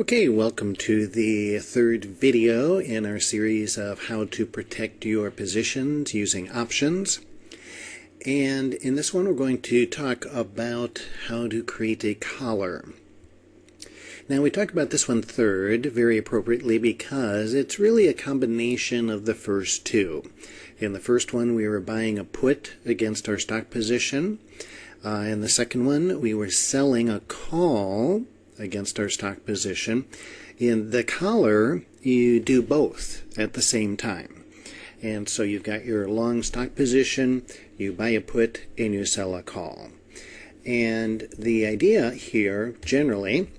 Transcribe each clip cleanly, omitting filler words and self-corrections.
Okay, welcome to the third video in our series of how to protect your positions using options. And in this one we're going to talk about how to create a collar. Now we talked about this one third very appropriately because it's really a combination of the first two. In the first one we were buying a put against our stock position. In the second one we were selling a call against our stock position. In the collar, you do both at the same time. And so you've got your long stock position, you buy a put, and you sell a call. And the idea here, generally,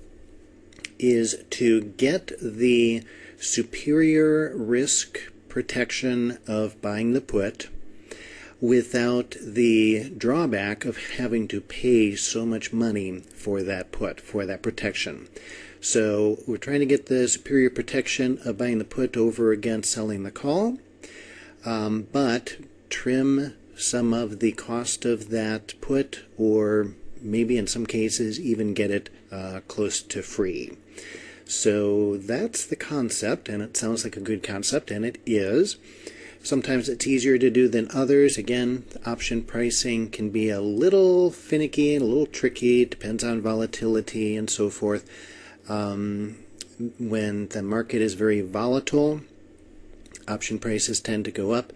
is to get the superior risk protection of buying the put without the drawback of having to pay so much money for that put, for that protection. So we're trying to get the superior protection of buying the put over against selling the call, but trim some of the cost of that put, or maybe in some cases even get it close to free. So that's the concept, and it sounds like a good concept, and it is. Sometimes it's easier to do than others. Again, option pricing can be a little finicky and a little tricky. It depends on volatility and so forth. When the market is very volatile, option prices tend to go up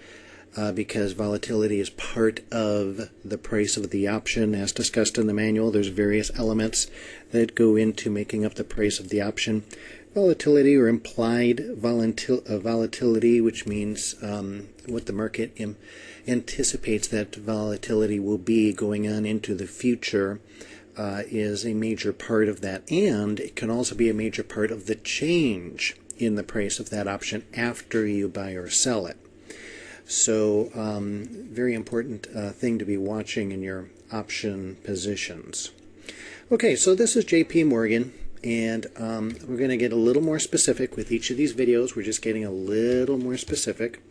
because volatility is part of the price of the option. As discussed in the manual, there's various elements that go into making up the price of the option. Volatility or implied volatility, which means what the market anticipates that volatility will be going on into the future, is a major part of that, and it can also be a major part of the change in the price of that option after you buy or sell it. So very important thing to be watching in your option positions. Okay, so this is JP Morgan. And we're going to get a little more specific with each of these videos. We're just getting a little more specific.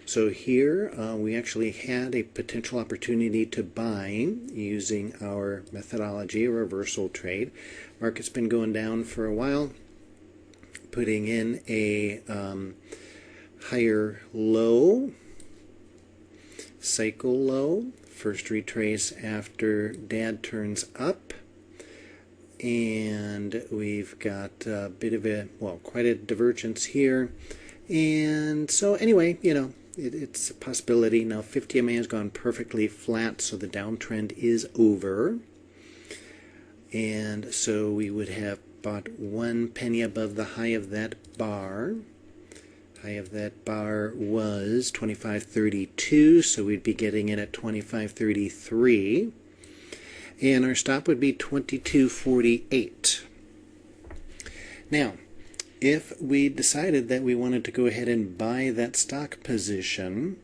So here we actually had a potential opportunity to buy using our methodology, a reversal trade. Market's been going down for a while, putting in a higher low, cycle low, first retrace after dad turns up. And we've got a bit of a, well, quite a divergence here. And so anyway, you know, it's a possibility. Now 50 MA has gone perfectly flat, so the downtrend is over. And so we would have bought 1 penny above the high of that bar. High of that bar was 25.32, so we'd be getting it at 25.33. And our stop would be 22.48. Now, if we decided that we wanted to go ahead and buy that stock position,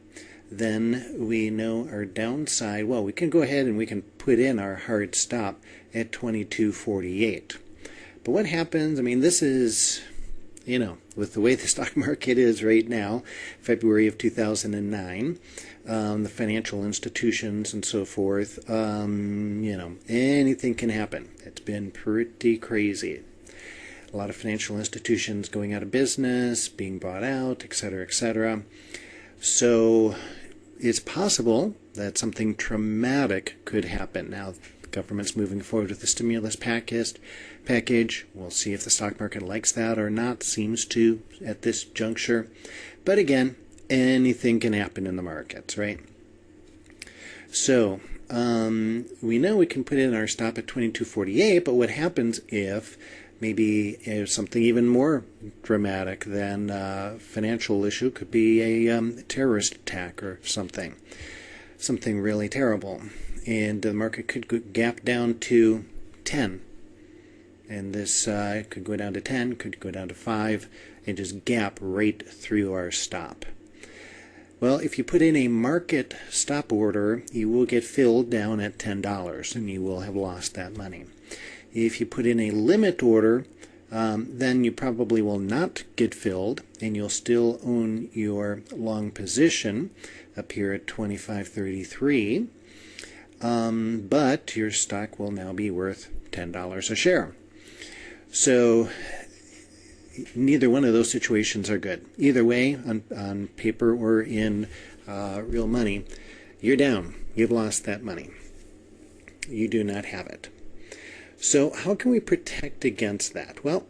then we know our downside. Well, we can go ahead and we can put in our hard stop at 22.48. But what happens, I mean, this is, you know, with the way the stock market is right now, February of 2009, the financial institutions and so forth, you know, anything can happen. It's been pretty crazy. A lot of financial institutions going out of business, being bought out, etc., etc. So it's possible that something traumatic could happen. Now, the government's moving forward with the stimulus package. We'll see if the stock market likes that or not. Seems to at this juncture. But again, anything can happen in the markets, right? So we know we can put in our stop at 22.48, but what happens if maybe something even more dramatic than a financial issue? Could be a terrorist attack or something really terrible, and the market could gap down to 10, and this could go down to 10, could go down to 5, and just gap right through our stop. Well, if you put in a market stop order, you will get filled down at $10, and you will have lost that money. If you put in a limit order, then you probably will not get filled, and you'll still own your long position up here at 25.33, but your stock will now be worth $10 a share. So neither one of those situations are good. Either way, on paper or in real money, you're down. You've lost that money. You do not have it. So how can we protect against that? Well,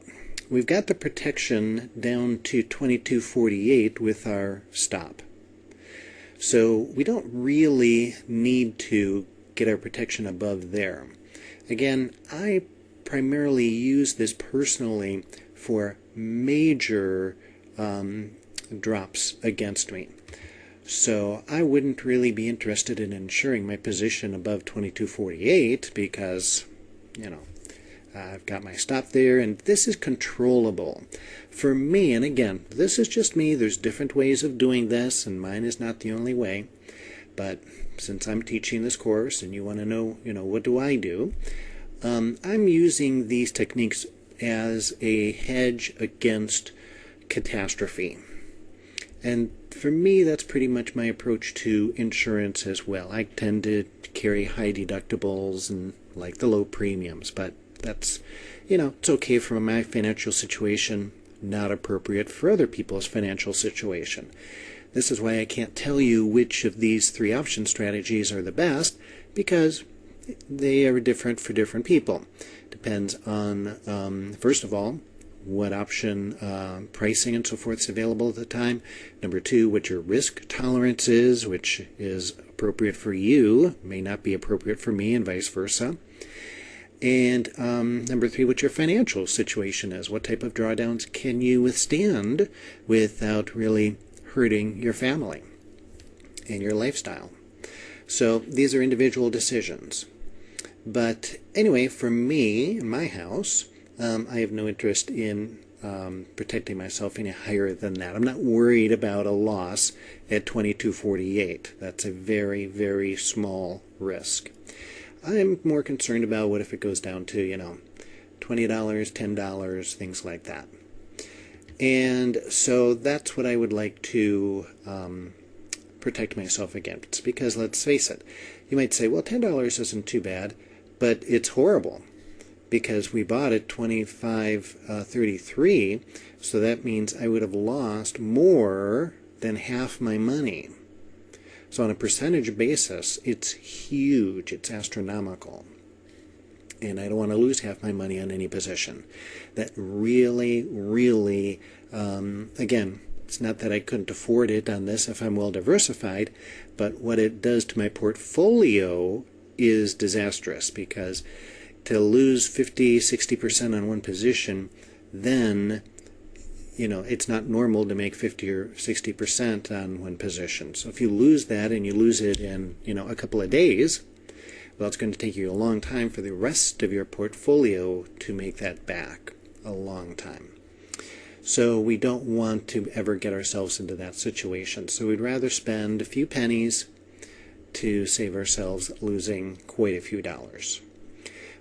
we've got the protection down to 22.48 with our stop. So we don't really need to get our protection above there. Again, I primarily use this personally for major drops against me. So I wouldn't really be interested in insuring my position above 22.48 because, you know, I've got my stop there, and this is controllable. For me, and again, this is just me, there's different ways of doing this, and mine is not the only way. But since I'm teaching this course and you want to know, what do I do? I'm using these techniques as a hedge against catastrophe. And for me, that's pretty much my approach to insurance as well. I tend to carry high deductibles and like the low premiums, but that's, it's okay for my financial situation, not appropriate for other people's financial situation. This is why I can't tell you which of these three option strategies are the best, because they are different for different people. Depends on, first of all, what option pricing and so forth is available at the time. Number two, what your risk tolerance is, which is appropriate for you, may not be appropriate for me, and vice versa. And number three, what your financial situation is. What type of drawdowns can you withstand without really hurting your family and your lifestyle? So these are individual decisions. But anyway, for me, in my house, I have no interest in protecting myself any higher than that. I'm not worried about a loss at 22.48. That's a very, very small risk. I'm more concerned about what if it goes down to, $20, $10, things like that. And so that's what I would like to protect myself against. Because let's face it, you might say, well, $10 isn't too bad, but it's horrible. Because we bought at 25.33, so that means I would have lost more than half my money. So on a percentage basis, it's huge, it's astronomical. And I don't want to lose half my money on any position. That really, really, again, it's not that I couldn't afford it on this if I'm well diversified, but what it does to my portfolio is disastrous, because to lose 50, 60% on one position, then it's not normal to make 50 or 60% on one position. So if you lose that and you lose it in, a couple of days, well, it's going to take you a long time for the rest of your portfolio to make that back. A long time. So we don't want to ever get ourselves into that situation. So we'd rather spend a few pennies to save ourselves losing quite a few dollars.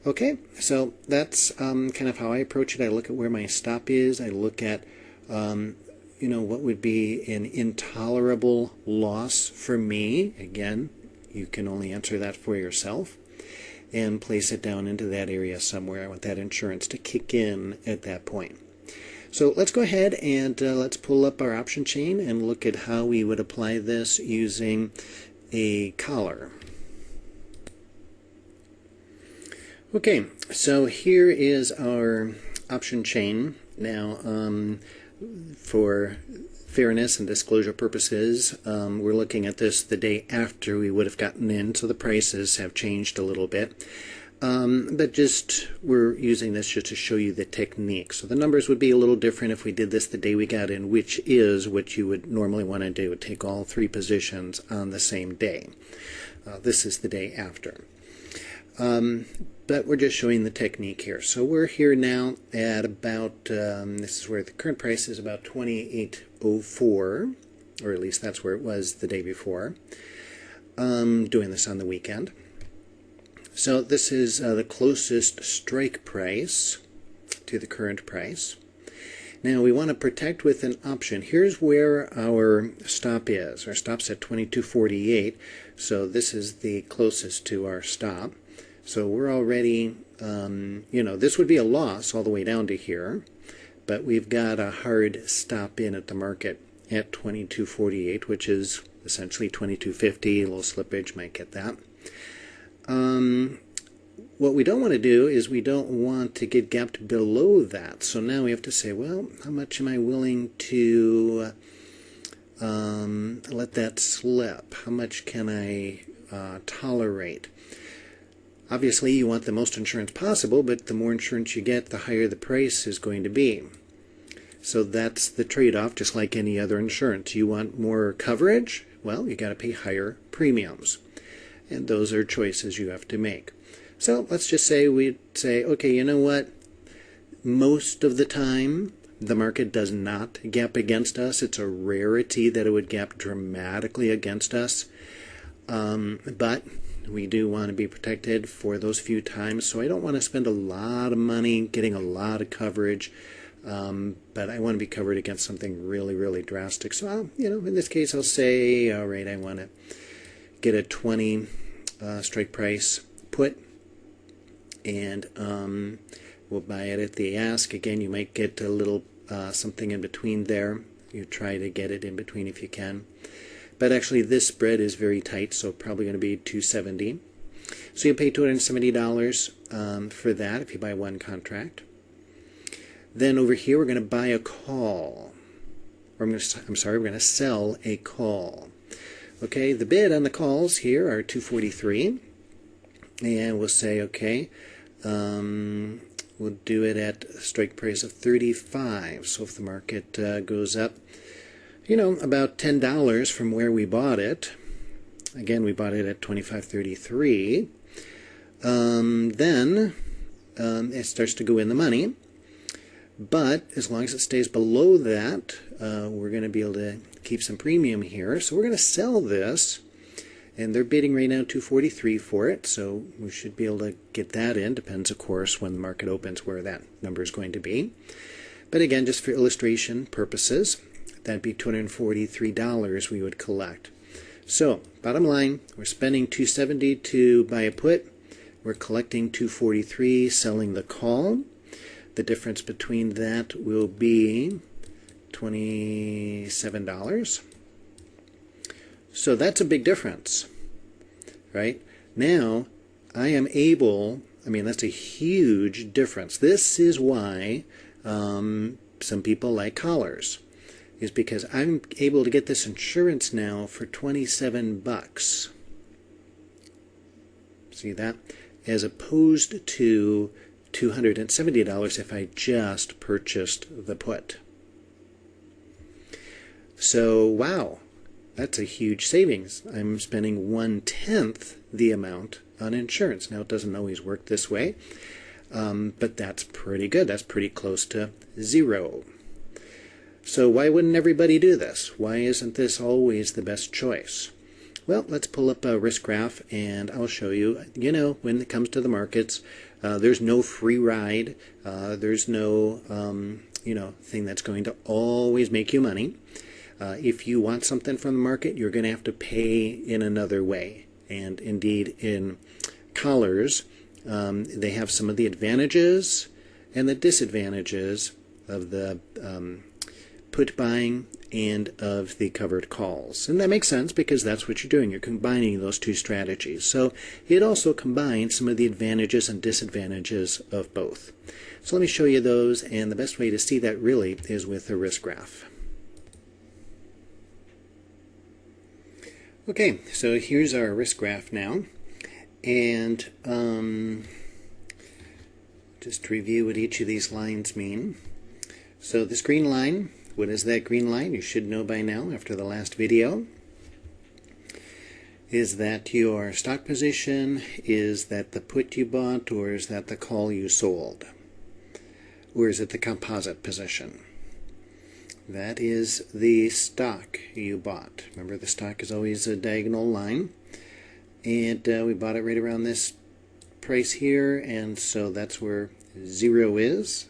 Okay, so that's kind of how I approach it. I look at where my stop is. I look at what would be an intolerable loss for me. Again, you can only answer that for yourself, and place it down into that area somewhere. I want that insurance to kick in at that point. So let's go ahead and let's pull up our option chain and look at how we would apply this using a collar. Okay, so here is our option chain. Now, for fairness and disclosure purposes, we're looking at this the day after we would have gotten in, so the prices have changed a little bit. But we're using this just to show you the technique. So the numbers would be a little different if we did this the day we got in, which is what you would normally want to do, take all three positions on the same day. This is the day after. But we're just showing the technique here. So we're here now at about, this is where the current price is about 28.04, or at least that's where it was the day before. Doing this on the weekend. So this is the closest strike price to the current price. Now we want to protect with an option. Here's where our stop is. Our stop's at 22.48, so this is the closest to our stop. So we're already, this would be a loss all the way down to here, but we've got a hard stop in at the market at 22.48, which is essentially 22.50. A little slippage might get that. What we don't want to do is we don't want to get gapped below that. So now we have to say, well, how much am I willing to let that slip? How much can I tolerate? Obviously, you want the most insurance possible, but the more insurance you get, the higher the price is going to be. So that's the trade-off, just like any other insurance. You want more coverage? Well, you got to pay higher premiums. And those are choices you have to make. So let's just say we say, okay, you know what? Most of the time, the market does not gap against us. It's a rarity that it would gap dramatically against us. But we do want to be protected for those few times. So I don't want to spend a lot of money getting a lot of coverage. But I want to be covered against something really, really drastic. So, in this case, I'll say, all right, I want to get a 20 strike price put, and we'll buy it at the ask. Again, you might get a little something in between there. You try to get it in between if you can. But actually, this spread is very tight, so probably going to be $270. So you pay $270 for that if you buy one contract. Then over here, we're going to buy a call. Or we're going to sell a call. Okay, the bid on the calls here are $243. And we'll say, okay, we'll do it at a strike price of $35. So if the market goes up, about $10 from where we bought it. Again, we bought it at $25.33. Then it starts to go in the money. But as long as it stays below that, we're going to be able to keep some premium here. So we're going to sell this, and they're bidding right now $243 for it. So we should be able to get that in. Depends, of course, when the market opens where that number is going to be. But again, just for illustration purposes, that'd be $243 we would collect. So bottom line, we're spending $270 to buy a put. We're collecting $243, selling the call. The difference between that will be $27. So that's a big difference, right? Now, I am able, that's a huge difference. This is why some people like collars, is because I'm able to get this insurance now for $27. See that? As opposed to $270 if I just purchased the put. So, wow, that's a huge savings. I'm spending 1/10 the amount on insurance. Now, it doesn't always work this way, but that's pretty good. That's pretty close to zero. So why wouldn't everybody do this? Why isn't this always the best choice? Well, let's pull up a risk graph, and I'll show you. When it comes to the markets, there's no free ride. There's no, thing that's going to always make you money. If you want something from the market, you're going to have to pay in another way. And indeed, in collars, they have some of the advantages and the disadvantages of the put buying and of the covered calls. And that makes sense because that's what you're doing. You're combining those two strategies. So it also combines some of the advantages and disadvantages of both. So let me show you those, and the best way to see that really is with a risk graph. Okay, so here's our risk graph now. And just to review what each of these lines mean. So this green line, what is that green line? You should know by now after the last video. Is that your stock position? Is that the put you bought? Or is that the call you sold? Or is it the composite position? That is the stock you bought. Remember, the stock is always a diagonal line. And we bought it right around this price here, and so that's where zero is.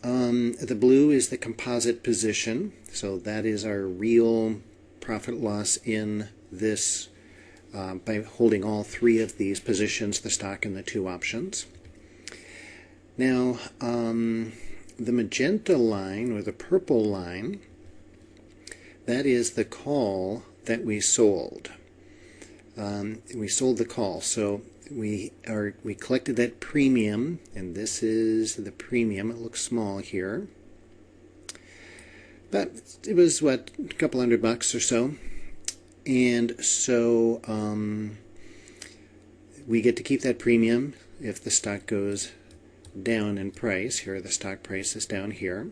The blue is the composite position, so that is our real profit loss in this by holding all three of these positions, the stock and the two options. Now, the magenta line, or the purple line, that is the call that we sold. We sold the call, so we collected that premium, and this is the premium. It looks small here, but it was what, a couple $100 or so, and so we get to keep that premium if the stock goes down in price. Here, the stock price is down here.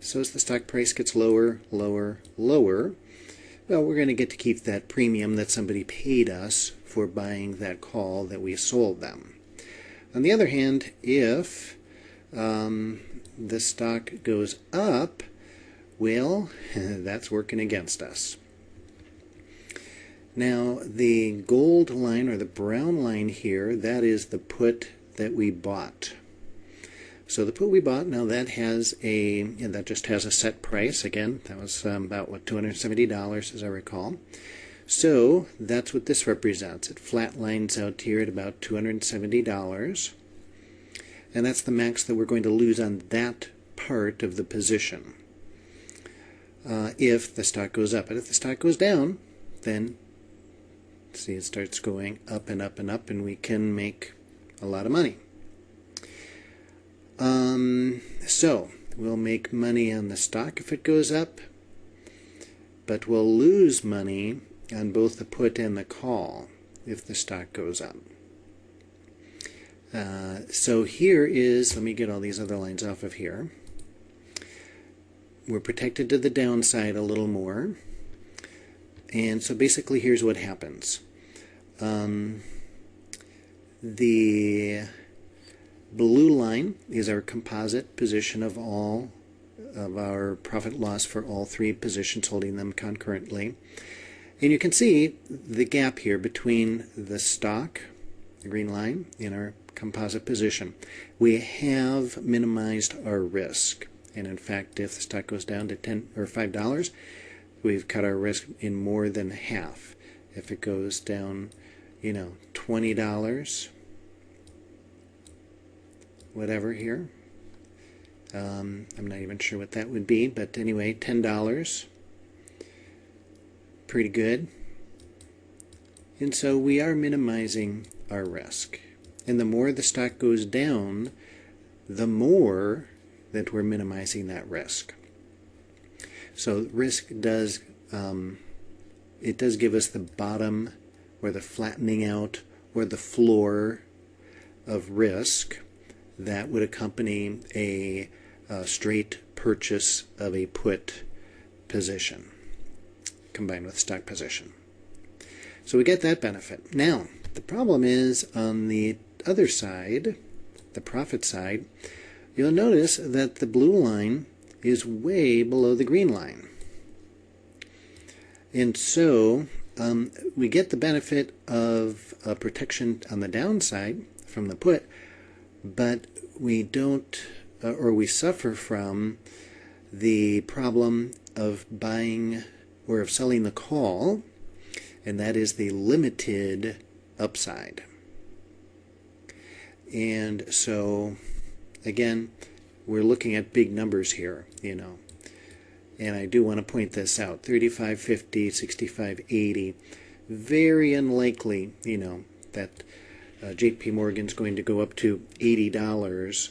So as the stock price gets lower, lower, lower, well, we're going to get to keep that premium that somebody paid us for buying that call that we sold them. On the other hand, if the stock goes up, well, that's working against us. Now, the gold line, or the brown line here, that is the put that we bought. So the put we bought, now that has that just has a set price. Again, that was about, what, $270 as I recall. So that's what this represents. It flat lines out here at about $270. And that's the max that we're going to lose on that part of the position if the stock goes up. But if the stock goes down, then see, it starts going up and up and up, and we can make a lot of money. So we'll make money on the stock if it goes up, but we'll lose money on both the put and the call if the stock goes up. So here is, let me get all these other lines off of here. We're protected to the downside a little more. And so basically here's what happens. The blue line is our composite position of all of our profit loss for all three positions, holding them concurrently. And you can see the gap here between the stock, the green line, and our composite position. We have minimized our risk. And in fact, if the stock goes down to $10 or $5, we've cut our risk in more than half. If it goes down, $20, whatever here, I'm not even sure what that would be, but anyway, $10, pretty good. And so we are minimizing our risk. And the more the stock goes down, the more that we're minimizing that risk. So risk does, it does give us the bottom, or the flattening out, or the floor of risk that would accompany a straight purchase of a put position combined with stock position. So we get that benefit. Now, the problem is on the other side, the profit side, you'll notice that the blue line is way below the green line. And so we get the benefit of protection on the downside from the put, but we don't, or we suffer from the problem of buying or of selling the call, and that is the limited upside. And so, again, we're looking at big numbers here, and I do want to point this out. 35.50, 65.80, very unlikely, that JP Morgan's going to go up to $80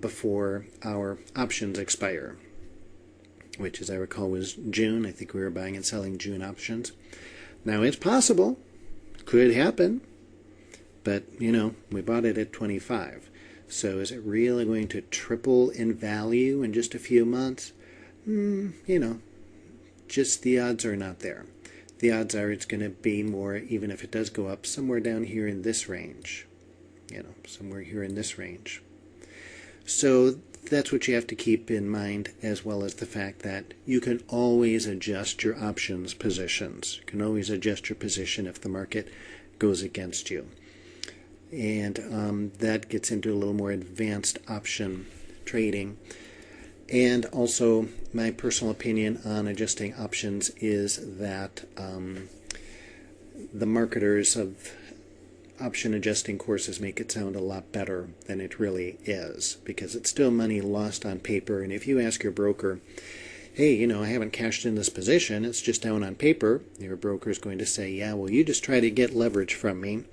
before our options expire, which, as I recall, was June. I think we were buying and selling June options. Now, it's possible, could happen, but, we bought it at 25. So is it really going to triple in value in just a few months? Just the odds are not there. The odds are it's going to be more, even if it does go up, somewhere down here in this range. Somewhere here in this range. So that's what you have to keep in mind, as well as the fact that you can always adjust your options positions. You can always adjust your position if the market goes against you. And that gets into a little more advanced option trading. And also, my personal opinion on adjusting options is that the marketers of option adjusting courses make it sound a lot better than it really is, because it's still money lost on paper. And if you ask your broker, hey, you know, I haven't cashed in this position, it's just down on paper, your broker is going to say, yeah, well, you just try to get leverage from me.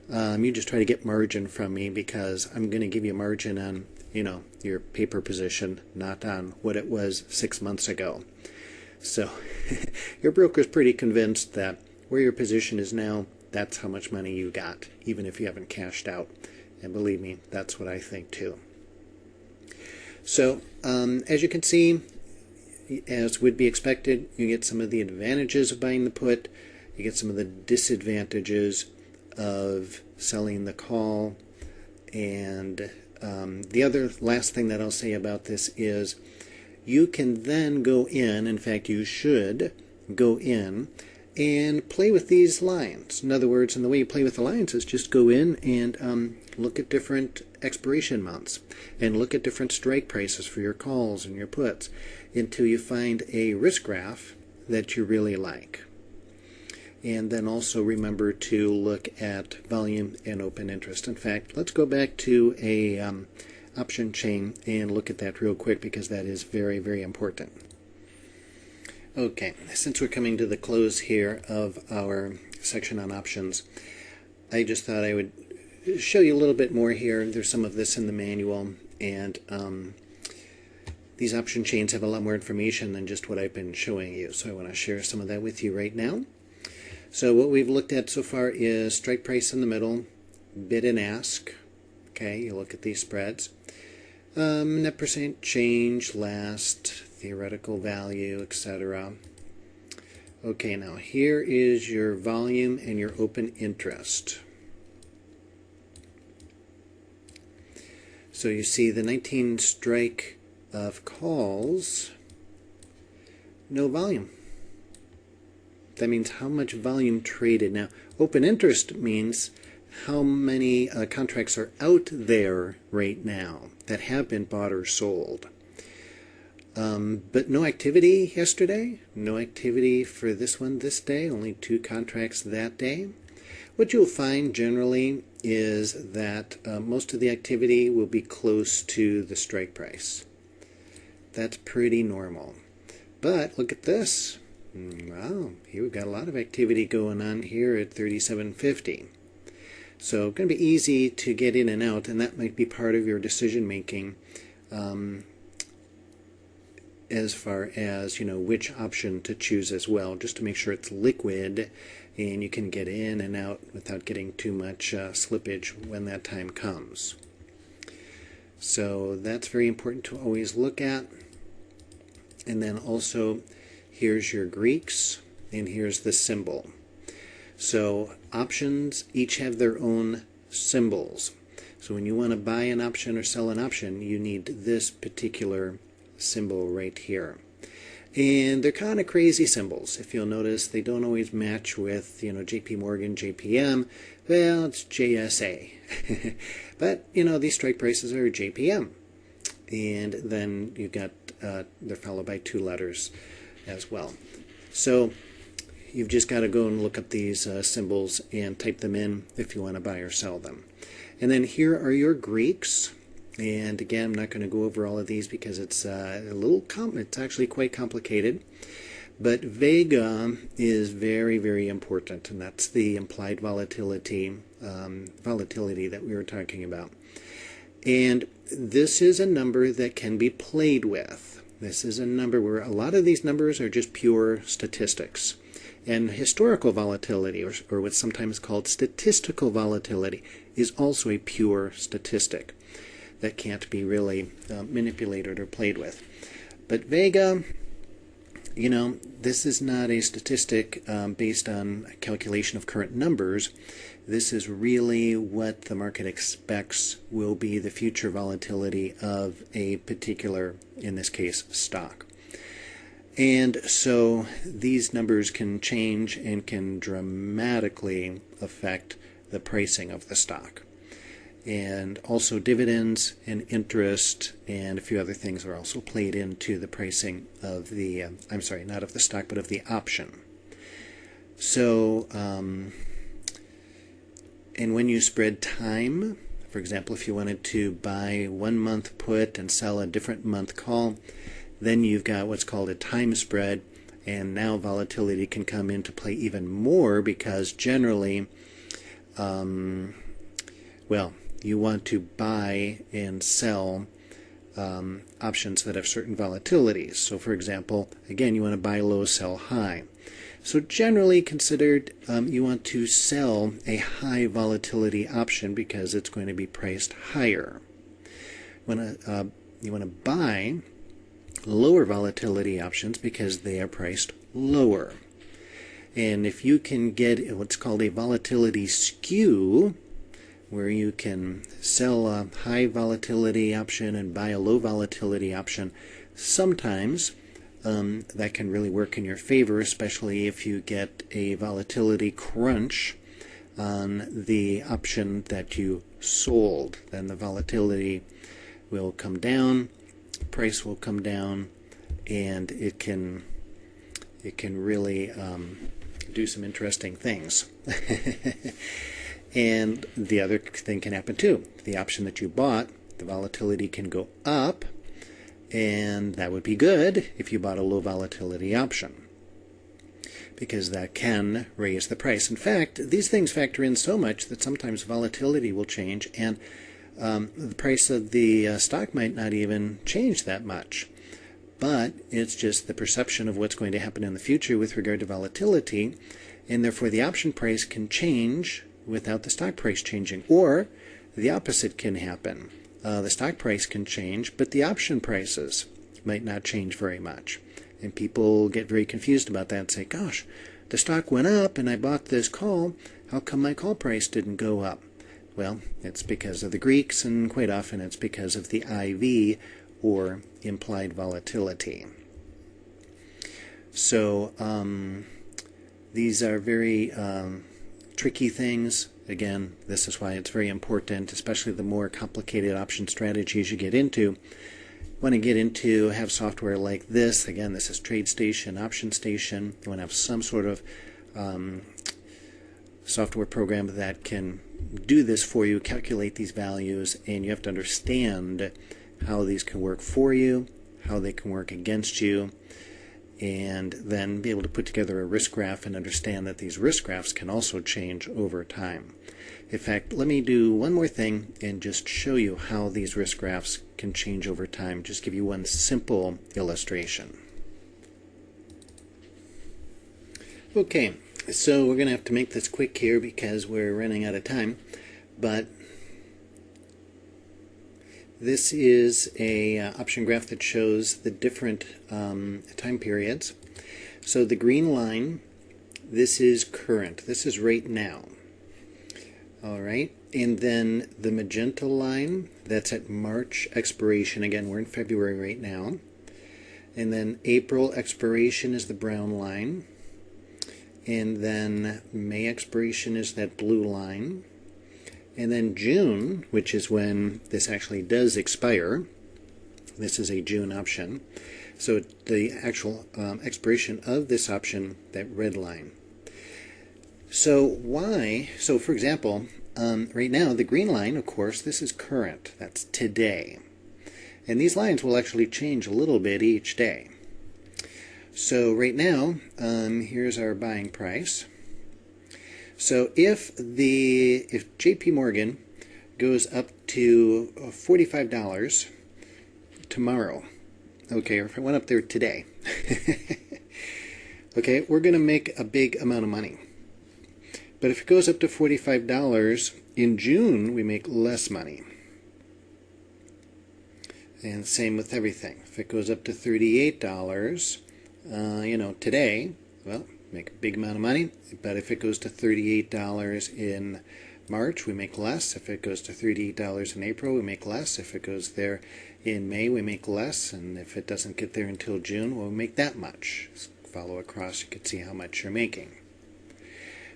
You just try to get margin from me, because I'm going to give you margin on, you know, your paper position, not on what it was 6 months ago. So your broker's pretty convinced that where your position is now, that's how much money you got, even if you haven't cashed out. And believe me, that's what I think too. So as you can see, as would be expected, you get some of the advantages of buying the put, you get some of the disadvantages of selling the call. And the other last thing that I'll say about this is you can then go in fact you should go in and play with these lines. In other words, and the way you play with the lines is just go in and look at different expiration months and look at different strike prices for your calls and your puts until you find a risk graph that you really like. And then also remember to look at volume and open interest. In fact, let's go back to a option chain and look at that real quick, because that is very, very important. Okay, since we're coming to the close here of our section on options, I just thought I would show you a little bit more here. There's some of this in the manual, and these option chains have a lot more information than just what I've been showing you, so I want to share some of that with you right now. So what we've looked at so far is strike price in the middle, bid and ask. Okay, you look at these spreads. Net percent change, last, theoretical value, etc. Okay, now here is your volume and your open interest. So you see the 19 strike of calls, no volume. That means how much volume traded. Now, open interest means how many contracts are out there right now that have been bought or sold. But no activity yesterday, no activity for this one this day, only 2 contracts that day. What you'll find generally is that most of the activity will be close to the strike price. That's pretty normal. But look at this. Wow, here we've got a lot of activity going on here at 37.50. So going to be easy to get in and out, and that might be part of your decision making as far as, you know, which option to choose as well, just to make sure it's liquid and you can get in and out without getting too much slippage when that time comes. So that's very important to always look at. And then also, here's your Greeks, and here's the symbol. So options each have their own symbols. So when you want to buy an option or sell an option, you need this particular symbol right here. And they're kind of crazy symbols. If you'll notice, they don't always match with, you know, JP Morgan, JPM. Well, it's JSA. But, you know, these strike prices are JPM. And then you've got, they're followed by 2 letters as well. So you've just got to go and look up these symbols and type them in if you want to buy or sell them. And then here are your Greeks. And again, I'm not going to go over all of these because it's it's actually quite complicated. But Vega is very, very important, and that's the implied volatility that we were talking about. And this is a number that can be played with. This is a number where a lot of these numbers are just pure statistics. And historical volatility, or what's sometimes called statistical volatility, is also a pure statistic that can't be really manipulated or played with. But Vega, you know, this is not a statistic based on a calculation of current numbers. This is really what the market expects will be the future volatility of a particular, in this case, stock. And so these numbers can change and can dramatically affect the pricing of the stock. And also dividends and interest and a few other things are also played into the pricing of the, I'm sorry, not of the stock, but of the option. So And when you spread time, for example, if you wanted to buy 1 month put and sell a different month call, then you've got what's called a time spread, and now volatility can come into play even more because generally, well, you want to buy and sell options that have certain volatilities. So for example, again, you want to buy low, sell high. So generally considered, you want to sell a high volatility option because it's going to be priced higher. You want to buy lower volatility options because they are priced lower. And if you can get what's called a volatility skew, where you can sell a high volatility option and buy a low volatility option, sometimes that can really work in your favor, especially if you get a volatility crunch on the option that you sold. Then the volatility will come down, price will come down, and it can really do some interesting things. And the other thing can happen too. The option that you bought, the volatility can go up, and that would be good if you bought a low volatility option, because that can raise the price. In fact, these things factor in so much that sometimes volatility will change, and the price of the stock might not even change that much. But it's just the perception of what's going to happen in the future with regard to volatility, and therefore the option price can change without the stock price changing. Or the opposite can happen. The stock price can change, but the option prices might not change very much. And people get very confused about that and say, gosh, the stock went up and I bought this call. How come my call price didn't go up? Well, it's because of the Greeks, and quite often it's because of the IV, or implied volatility. So these are very tricky things. Again, this is why it's very important, especially the more complicated option strategies you get into. You want to get into, have software like this. Again, this is TradeStation, OptionStation. You want to have some sort of software program that can do this for you, calculate these values, and you have to understand how these can work for you, how they can work against you, and then be able to put together a risk graph and understand that these risk graphs can also change over time. In fact, let me do one more thing and just show you how these risk graphs can change over time. Just give you one simple illustration. Okay, so we're going to have to make this quick here because we're running out of time, but this is a option graph that shows the different time periods. So the green line, this is current. This is right now. All right. And then the magenta line, that's at March expiration. Again, we're in February right now. And then April expiration is the brown line. And then May expiration is that blue line. And then June, which is when this actually does expire, this is a June option. So the actual expiration of this option, that red line. So why? So for example, right now the green line, of course, this is current. That's today. And these lines will actually change a little bit each day. So right now, here's our buying price. So if JP Morgan goes up to $45 tomorrow, okay, or if it went up there today, okay, we're going to make a big amount of money. But if it goes up to $45 in June, we make less money. And same with everything. If it goes up to $38, today, well, make a big amount of money. But if it goes to $38 in March, we make less. If it goes to $38 in April, we make less. If it goes there in May, we make less. And if it doesn't get there until June, we'll make that much. Follow across, you can see how much you're making.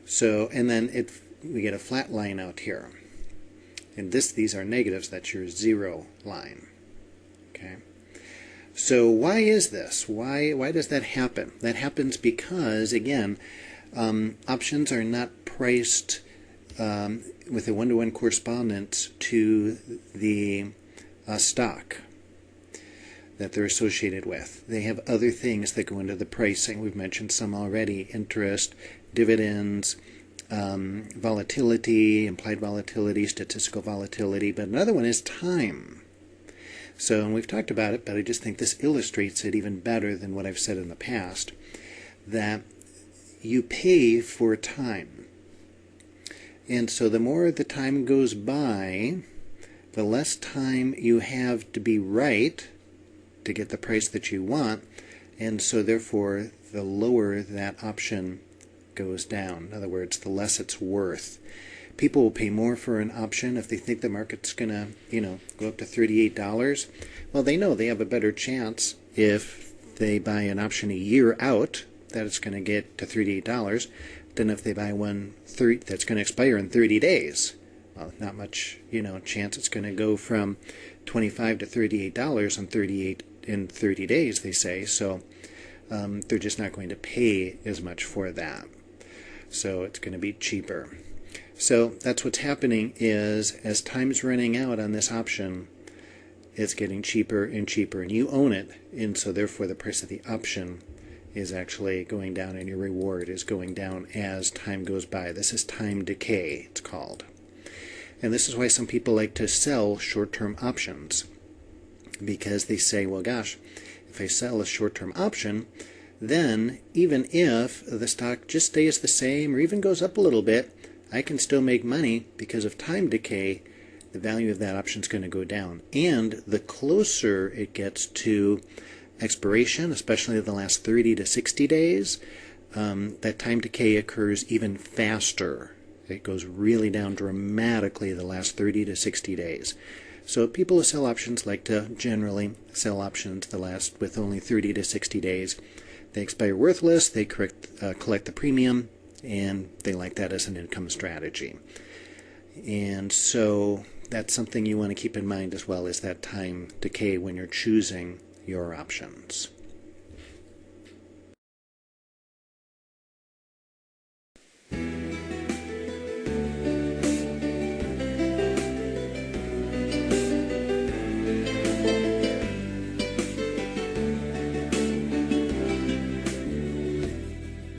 So, and then we get a flat line out here. And these are negatives, that's your zero line. Okay. So why is this? Why does that happen? That happens because, again, options are not priced with a one-to-one correspondence to the stock that they're associated with. They have other things that go into the pricing. We've mentioned some already: interest, dividends, volatility, implied volatility, statistical volatility, but another one is time. So, and we've talked about it, but I just think this illustrates it even better than what I've said in the past, that you pay for time. And so the more the time goes by, the less time you have to be right to get the price that you want, and so therefore the lower that option goes down. In other words, the less it's worth. People will pay more for an option if they think the market's going to, go up to $38. Well, they know they have a better chance if they buy an option a year out that it's going to get to $38 than if they buy one that's going to expire in 30 days. Well, not much, chance it's going to go from $25 to $38 in 30 days, they say. So they're just not going to pay as much for that. So it's going to be cheaper. So that's what's happening, is as time's running out on this option, it's getting cheaper and cheaper, and you own it, and so therefore the price of the option is actually going down, and your reward is going down as time goes by. This is time decay, it's called. And this is why some people like to sell short-term options, because they say, well, gosh, if I sell a short-term option, then even if the stock just stays the same or even goes up a little bit, I can still make money because of time decay. The value of that option is going to go down. And the closer it gets to expiration, especially the last 30 to 60 days, that time decay occurs even faster. It goes really down dramatically the last 30 to 60 days. So people who sell options like to generally sell options with only 30 to 60 days. They expire worthless, they collect the premium, and they like that as an income strategy. And so that's something you want to keep in mind as well, is that time decay when you're choosing your options.